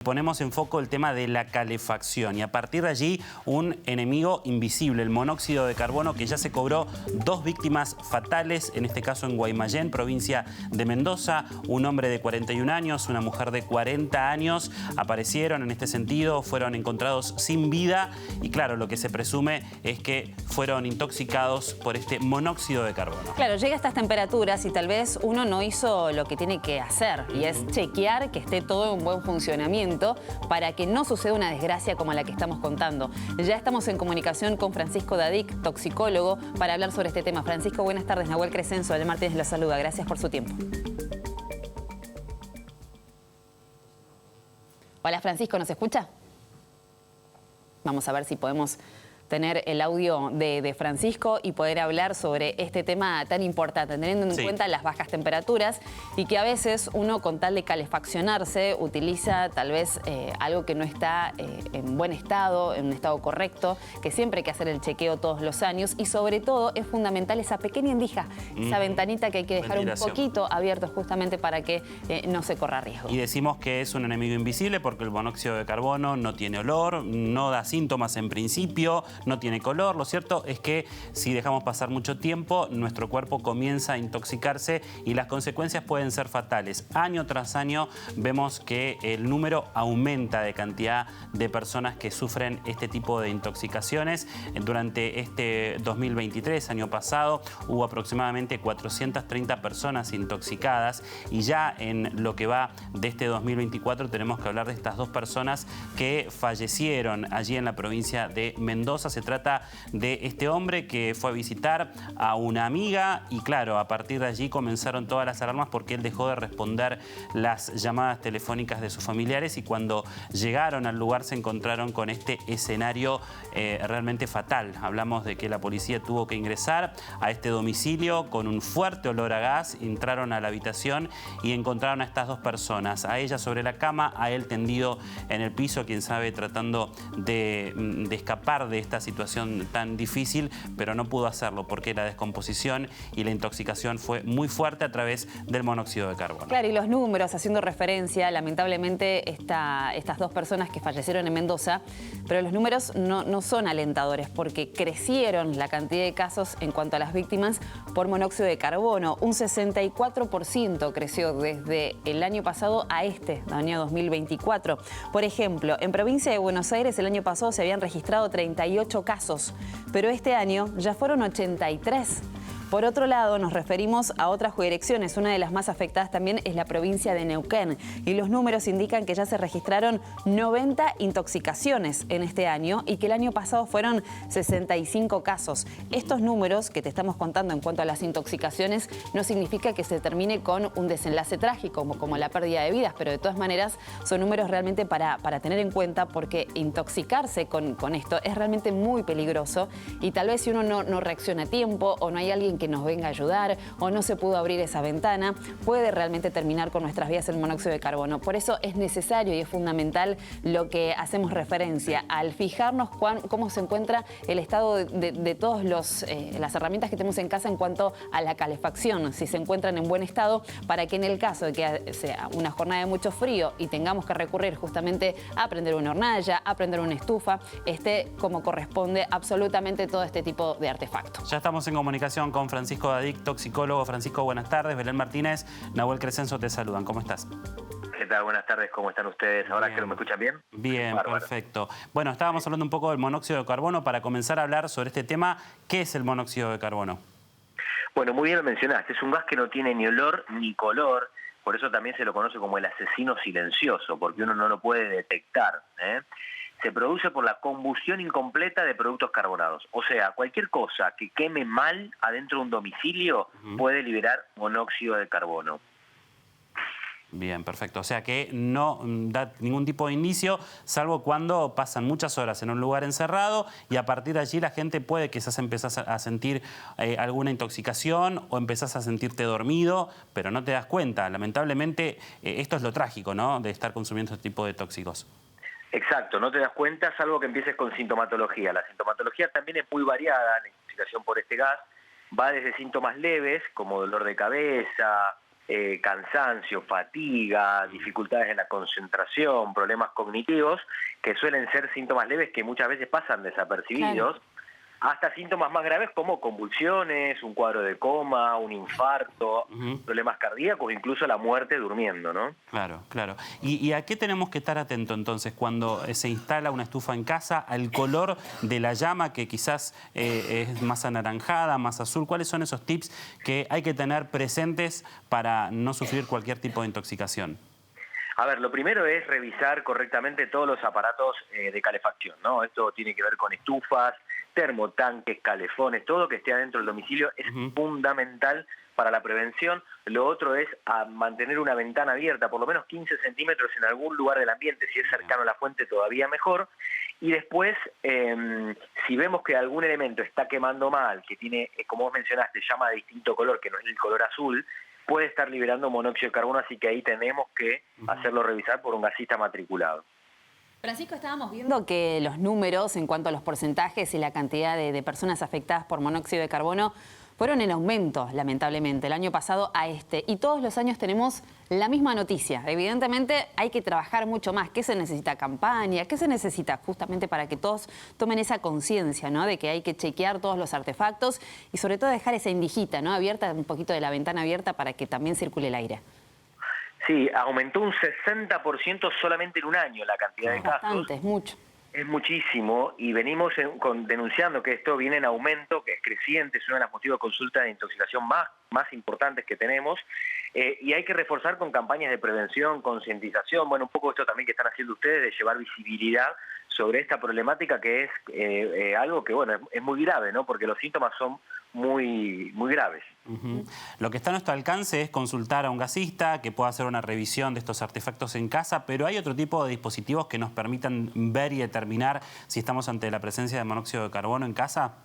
Ponemos en foco el tema de la calefacción y a partir de allí un enemigo invisible, el monóxido de carbono, que ya se cobró 2 víctimas fatales, en este caso en Guaymallén, provincia de Mendoza. Un hombre de 41 años, una mujer de 40 años aparecieron en este sentido, fueron encontrados sin vida y claro, lo que se presume es que fueron intoxicados por este monóxido de carbono. Claro, llega a estas temperaturas y tal vez uno no hizo lo que tiene que hacer y es chequear que esté todo en buen funcionamiento para que no suceda una desgracia como la que estamos contando. Ya estamos en comunicación con Francisco Dadic, toxicólogo, para hablar sobre este tema. Francisco, buenas tardes. Nahuel Crescenzo, Belén Martínez lo saluda. Gracias por su tiempo. Hola Francisco, ¿nos escucha? Vamos a ver si podemos tener el audio de Francisco y poder hablar sobre este tema tan importante, teniendo en cuenta las bajas temperaturas y que a veces uno, con tal de calefaccionarse, utiliza tal vez algo que no está en buen estado, en un estado correcto, que siempre hay que hacer el chequeo todos los años y sobre todo es fundamental esa pequeña endija, esa ventanita que hay que dejar un poquito abierto justamente para que no se corra riesgo. Y decimos que es un enemigo invisible porque el monóxido de carbono no tiene olor, no da síntomas en principio, no tiene color. Lo cierto es que si dejamos pasar mucho tiempo, nuestro cuerpo comienza a intoxicarse y las consecuencias pueden ser fatales. Año tras año vemos que el número aumenta de cantidad de personas que sufren este tipo de intoxicaciones. Durante este 2023, año pasado, hubo aproximadamente 430 personas intoxicadas y ya en lo que va de este 2024 tenemos que hablar de estas 2 personas que fallecieron allí en la provincia de Mendoza. Se trata de este hombre que fue a visitar a una amiga y claro, a partir de allí comenzaron todas las alarmas porque él dejó de responder las llamadas telefónicas de sus familiares y cuando llegaron al lugar se encontraron con este escenario realmente fatal. Hablamos de que la policía tuvo que ingresar a este domicilio con un fuerte olor a gas, entraron a la habitación y encontraron a estas 2 personas, a ella sobre la cama, a él tendido en el piso, quién sabe, tratando de escapar de esta situación tan difícil, pero no pudo hacerlo porque la descomposición y la intoxicación fue muy fuerte a través del monóxido de carbono. Claro, y los números, haciendo referencia, lamentablemente, estas 2 personas que fallecieron en Mendoza, pero los números no son alentadores porque crecieron la cantidad de casos en cuanto a las víctimas por monóxido de carbono. Un 64% creció desde el año pasado a este año 2024. Por ejemplo, en provincia de Buenos Aires el año pasado se habían registrado 38 casos, pero este año ya fueron 83. Por otro lado, nos referimos a otras jurisdicciones. Una de las más afectadas también es la provincia de Neuquén. Y los números indican que ya se registraron 90 intoxicaciones en este año y que el año pasado fueron 65 casos. Estos números que te estamos contando en cuanto a las intoxicaciones no significa que se termine con un desenlace trágico como la pérdida de vidas, pero de todas maneras son números realmente para tener en cuenta porque intoxicarse con esto es realmente muy peligroso y tal vez si uno no reacciona a tiempo o no hay alguien que nos venga a ayudar o no se pudo abrir esa ventana, puede realmente terminar con nuestras vidas el monóxido de carbono. Por eso es necesario y es fundamental lo que hacemos referencia al fijarnos cómo se encuentra el estado de todas las herramientas que tenemos en casa en cuanto a la calefacción, si se encuentran en buen estado, para que en el caso de que sea una jornada de mucho frío y tengamos que recurrir justamente a prender una hornalla, a prender una estufa, esté como corresponde absolutamente todo este tipo de artefactos. Ya estamos en comunicación con Francisco Dadic, toxicólogo. Francisco, buenas tardes. Belén Martínez, Nahuel Crescenzo te saludan. ¿Cómo estás? ¿Qué tal? Buenas tardes. ¿Cómo están ustedes? ¿Ahora que me escuchan bien? Bien, Bárbaro. perfecto. Bueno, estábamos hablando un poco del monóxido de carbono. Para comenzar a hablar sobre este tema, ¿qué es el monóxido de carbono? Bueno, muy bien lo mencionaste. Es un gas que no tiene ni olor ni color. Por eso también se lo conoce como el asesino silencioso, porque uno no lo puede detectar, ¿eh? Se produce por la combustión incompleta de productos carbonados. O sea, cualquier cosa que queme mal adentro de un domicilio puede liberar monóxido de carbono. Bien, perfecto. O sea que no da ningún tipo de inicio, salvo cuando pasan muchas horas en un lugar encerrado y a partir de allí la gente puede quizás empezás a sentir alguna intoxicación o empezás a sentirte dormido, pero no te das cuenta. Lamentablemente, esto es lo trágico, ¿no?, de estar consumiendo este tipo de tóxicos. Exacto, no te das cuenta salvo que empieces con sintomatología. La sintomatología también es muy variada, la intoxicación por este gas va desde síntomas leves como dolor de cabeza, cansancio, fatiga, dificultades en la concentración, problemas cognitivos, que suelen ser síntomas leves que muchas veces pasan desapercibidos, Claro. hasta síntomas más graves como convulsiones, un cuadro de coma, un infarto, problemas cardíacos, incluso la muerte durmiendo, ¿no? Claro, claro. ¿Y a qué tenemos que estar atentos entonces cuando se instala una estufa en casa? ¿Al color de la llama, que quizás es más anaranjada, más azul? ¿Cuáles son esos tips que hay que tener presentes para no sufrir cualquier tipo de intoxicación? A ver, lo primero es revisar correctamente todos los aparatos de calefacción, ¿no? Esto tiene que ver con estufas, termotanques, calefones, todo que esté adentro del domicilio es fundamental para la prevención. Lo otro es mantener una ventana abierta, por lo menos 15 centímetros en algún lugar del ambiente, si es cercano a la fuente todavía mejor. Y después, si vemos que algún elemento está quemando mal, que tiene, como vos mencionaste, llama de distinto color, que no es el color azul, puede estar liberando monóxido de carbono, así que ahí tenemos que hacerlo revisar por un gasista matriculado. Francisco, estábamos viendo que los números en cuanto a los porcentajes y la cantidad de personas afectadas por monóxido de carbono fueron en aumento, lamentablemente, el año pasado a este. Y todos los años tenemos la misma noticia. Evidentemente hay que trabajar mucho más. ¿Qué se necesita? ¿Campaña? ¿Qué se necesita justamente para que todos tomen esa conciencia, ¿no? De que hay que chequear todos los artefactos y sobre todo dejar esa indijita, ¿no? Abierta, un poquito de la ventana abierta para que también circule el aire. Sí, aumentó un 60% solamente en un año la cantidad de casos. Bastante, es mucho. Es muchísimo y venimos denunciando que esto viene en aumento, que es creciente, es uno de los motivos de consulta de intoxicación más importantes que tenemos, y hay que reforzar con campañas de prevención, concientización, bueno, un poco esto también que están haciendo ustedes de llevar visibilidad sobre esta problemática que es algo que, bueno, es muy grave, ¿no? Porque los síntomas son muy graves. Lo que está a nuestro alcance es consultar a un gasista que pueda hacer una revisión de estos artefactos en casa, pero hay otro tipo de dispositivos que nos permitan ver y determinar si estamos ante la presencia de monóxido de carbono en casa.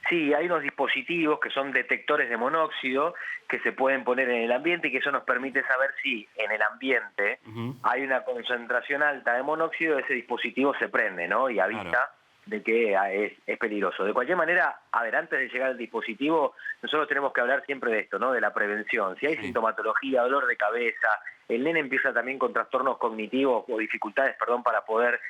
Sí, hay unos dispositivos que son detectores de monóxido que se pueden poner en el ambiente y que eso nos permite saber si en el ambiente hay una concentración alta de monóxido, ese dispositivo se prende, ¿no? Y avisa. Claro. De que es peligroso. De cualquier manera, a ver, antes de llegar al dispositivo, nosotros tenemos que hablar siempre de esto, ¿no? De la prevención. Si hay sintomatología, dolor de cabeza, el nene empieza también con trastornos cognitivos o dificultades, para poder,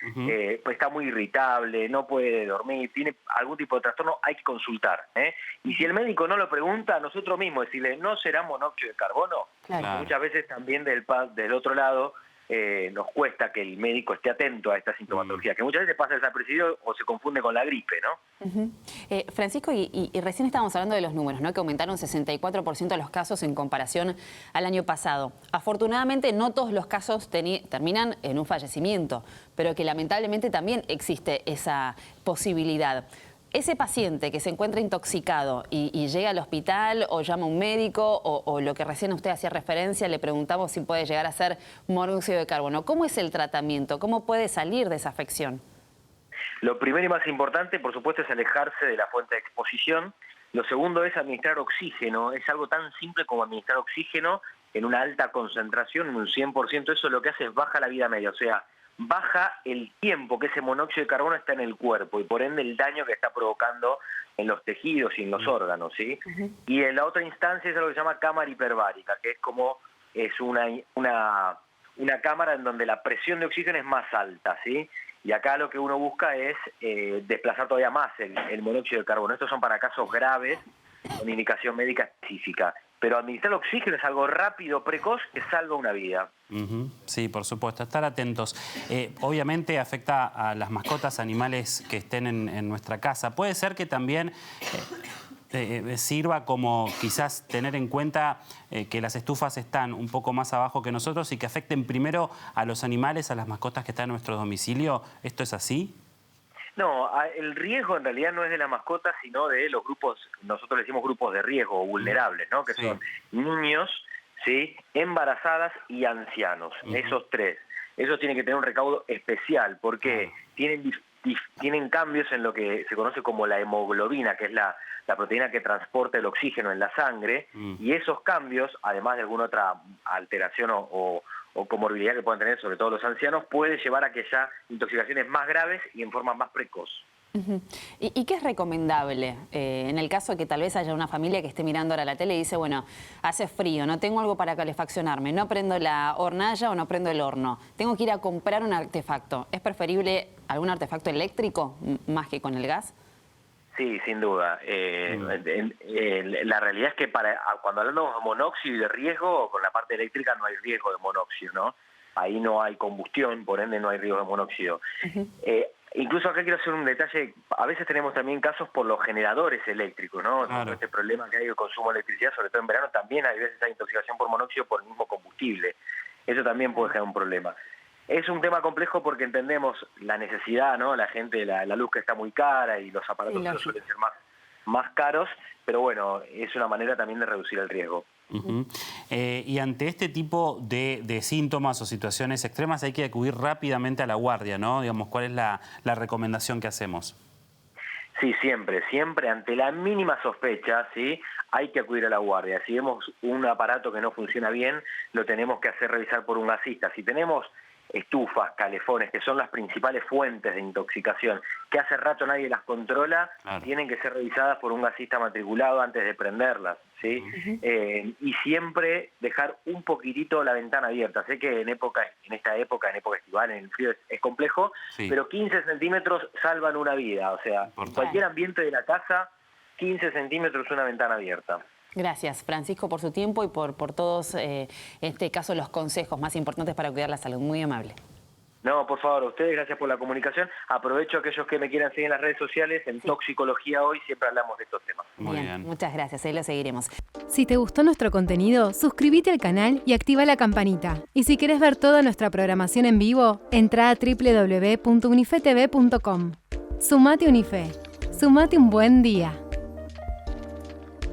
pues está muy irritable, no puede dormir, tiene algún tipo de trastorno, hay que consultar, ¿eh? Y si el médico no lo pregunta, nosotros mismos decirle, ¿no será monóxido de carbono? Claro. Muchas veces también del otro lado, nos cuesta que el médico esté atento a esta sintomatología, que muchas veces pasa desapercibido o se confunde con la gripe, ¿no? Francisco, y recién estábamos hablando de los números, ¿no? Que aumentaron 64% los casos en comparación al año pasado. Afortunadamente, no todos los casos terminan en un fallecimiento, pero que lamentablemente también existe esa posibilidad. Ese paciente que se encuentra intoxicado y llega al hospital o llama a un médico o lo que recién usted hacía referencia, le preguntamos si puede llegar a ser monóxido de carbono. ¿Cómo es el tratamiento? ¿Cómo puede salir de esa afección? Lo primero y más importante, por supuesto, es alejarse de la fuente de exposición. Lo segundo es administrar oxígeno. Es algo tan simple como administrar oxígeno en una alta concentración, en un 100%. Eso lo que hace es baja la vida media, o sea, baja el tiempo que ese monóxido de carbono está en el cuerpo y por ende el daño que está provocando en los tejidos y en los órganos, ¿sí? Y en la otra instancia es algo que se llama cámara hiperbárica, que es una cámara en donde la presión de oxígeno es más alta, ¿sí? Y acá lo que uno busca es desplazar todavía más el monóxido de carbono. Estos son para casos graves con indicación médica específica. Pero administrar oxígeno es algo rápido, precoz, que salva una vida. Sí, por supuesto, estar atentos. Obviamente afecta a las mascotas, animales que estén en nuestra casa. Puede ser que también sirva como quizás tener en cuenta que las estufas están un poco más abajo que nosotros y que afecten primero a los animales, a las mascotas que están en nuestro domicilio. ¿Esto es así? No, el riesgo en realidad no es de la mascota, sino de los grupos, nosotros le decimos grupos de riesgo o vulnerables, ¿no? Que son niños, ¿sí?, embarazadas y ancianos, esos tres. Esos tienen que tener un recaudo especial porque tienen cambios en lo que se conoce como la hemoglobina, que es la proteína que transporta el oxígeno en la sangre, y esos cambios, además de alguna otra alteración o comorbilidad que puedan tener, sobre todo los ancianos, puede llevar a que haya intoxicaciones más graves y en forma más precoz. ¿Y qué es recomendable en el caso de que tal vez haya una familia que esté mirando ahora la tele y dice, bueno, hace frío, no tengo algo para calefaccionarme, no prendo la hornalla o no prendo el horno, tengo que ir a comprar un artefacto? ¿Es preferible algún artefacto eléctrico más que con el gas? Sí, sin duda. La realidad es que cuando hablamos de monóxido y de riesgo, con la parte eléctrica no hay riesgo de monóxido, ¿no? Ahí no hay combustión, por ende no hay riesgo de monóxido. Incluso acá quiero hacer un detalle, a veces tenemos también casos por los generadores eléctricos, ¿no? Claro. Este problema que hay de consumo de electricidad, sobre todo en verano, también hay veces hay intoxicación por monóxido por el mismo combustible. Eso también puede generar un problema. Es un tema complejo porque entendemos la necesidad, ¿no? La gente, la luz que está muy cara y los aparatos que suelen ser más caros, pero bueno, es una manera también de reducir el riesgo. Y ante este tipo de síntomas o situaciones extremas hay que acudir rápidamente a la guardia, ¿no? Digamos, ¿cuál es la recomendación que hacemos? Sí, siempre ante la mínima sospecha, ¿sí? Hay que acudir a la guardia. Si vemos un aparato que no funciona bien, lo tenemos que hacer revisar por un gasista. Si tenemos estufas, calefones, que son las principales fuentes de intoxicación, que hace rato nadie las controla, claro, tienen que ser revisadas por un gasista matriculado antes de prenderlas, ¿sí? Y siempre dejar un poquitito la ventana abierta. Sé que en época estival, en el frío es complejo, sí, pero 15 centímetros salvan una vida. O sea, en cualquier ambiente de la casa, 15 centímetros una ventana abierta. Gracias, Francisco, por su tiempo y por todos, en este caso, los consejos más importantes para cuidar la salud. Muy amable. No, por favor, a ustedes, gracias por la comunicación. Aprovecho a aquellos que me quieran seguir en las redes sociales, en Toxicología Hoy siempre hablamos de estos temas. Muy bien, muchas gracias, ahí lo seguiremos. Si te gustó nuestro contenido, suscríbete al canal y activa la campanita. Y si querés ver toda nuestra programación en vivo, entra a www.unifetv.com. Sumate Unife. Sumate un buen día.